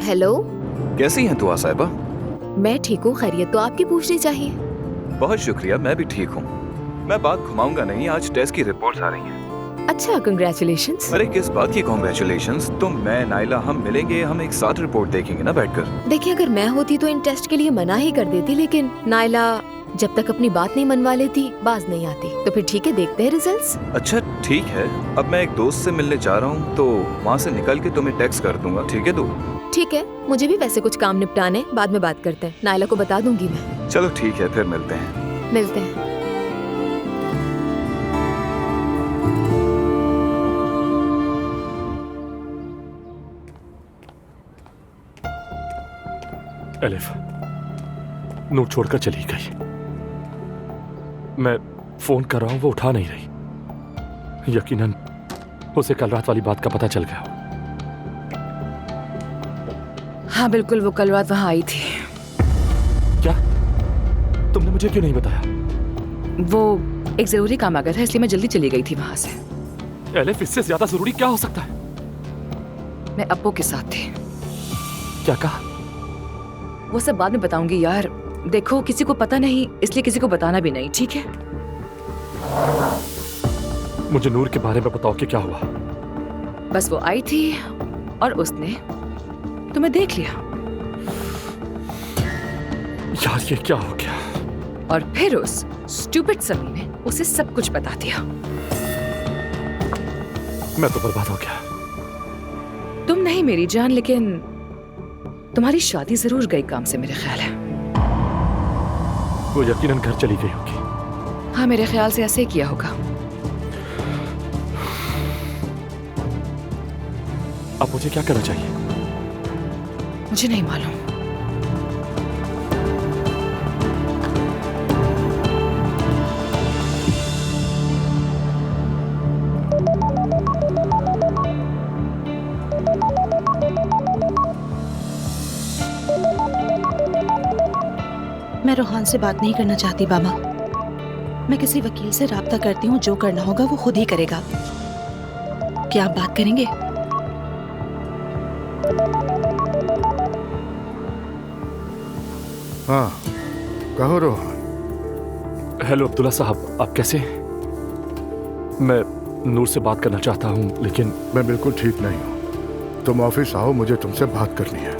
Hello, कैसी हैं दुआ साहिबा? मैं ठीक हूँ, खैरियत तो आपकी पूछनी चाहिए। बहुत शुक्रिया, मैं भी ठीक हूँ। मैं बात घुमाऊंगा नहीं, आज टेस्ट की रिपोर्ट्स आ रही हैं। अच्छा, कंग्रेचुलेशंस। अरे किस बात की कॉन्ग्रेचुलेशंस? तुम, मैं, नाइला हम मिलेंगे, हम एक साथ रिपोर्ट देखेंगे ना बैठकर। देखिए, अगर मैं होती तो इन टेस्ट के लिए मना ही कर देती, लेकिन नाइला जब तक अपनी बात नहीं मनवा लेती बाज नहीं आती। तो फिर ठीक है, देखते हैं रिजल्ट्स। अच्छा ठीक है, अब मैं एक दोस्त से मिलने जा रहा हूँ तो वहाँ से निकल के तुम्हें टेक्स्ट कर दूंगा, ठीक है? ठीक है, मुझे भी वैसे कुछ काम निपटाने, बाद में बात करते हैं। नाइला को बता दूंगी मैं। चलो ठीक है, फिर मिलते हैं। मिलते हैं। एलिफ नूर छोड़कर चली गई। मैं फोन कर रहा हूं, वो उठा नहीं रही। यकीनन उसे कल रात वाली बात का पता चल गया। हाँ बिल्कुल, वो कल रात वहां आई थी। क्या? तुमने मुझे क्यों नहीं बताया? वो एक जरूरी काम आ गया था, इसलिए मैं जल्दी चली गई थी वहां से। एलिफ, इससे ज्यादा जरूरी क्या हो सकता है? मैं अप्पू के साथ थी। क्या कहा? वो सब बाद में बताऊंगी यार। देखो, किसी को पता नहीं, इसलिए किसी को बताना भी नहीं, ठीक है? मुझे नूर के बारे में बताओ कि क्या हुआ। बस वो आई थी और उसने तुम्हें देख लिया। यार ये क्या हो गया? और फिर उस स्टूपिड समी ने उसे सब कुछ बता दिया। मैं तो बर्बाद हो गया। तुम नहीं मेरी जान, लेकिन तुम्हारी शादी जरूर गई काम से, मेरे ख्याल है। वो यकीनन घर चली गई होगी। हाँ, मेरे ख्याल से ऐसे ही किया होगा। अब मुझे क्या करना चाहिए? मुझे नहीं मालूम। मैं रोहान से बात नहीं करना चाहती बाबा। मैं किसी वकील से राब्ता करती हूँ, जो करना होगा वो खुद ही करेगा। क्या आप बात करेंगे? हाँ, कहो रोहन। हेलो अब्दुल्ला साहब, आप कैसे हैं? मैं नूर से बात करना चाहता हूँ, लेकिन मैं बिल्कुल ठीक नहीं हूँ। तुम ऑफिस आओ, मुझे तुमसे बात करनी है।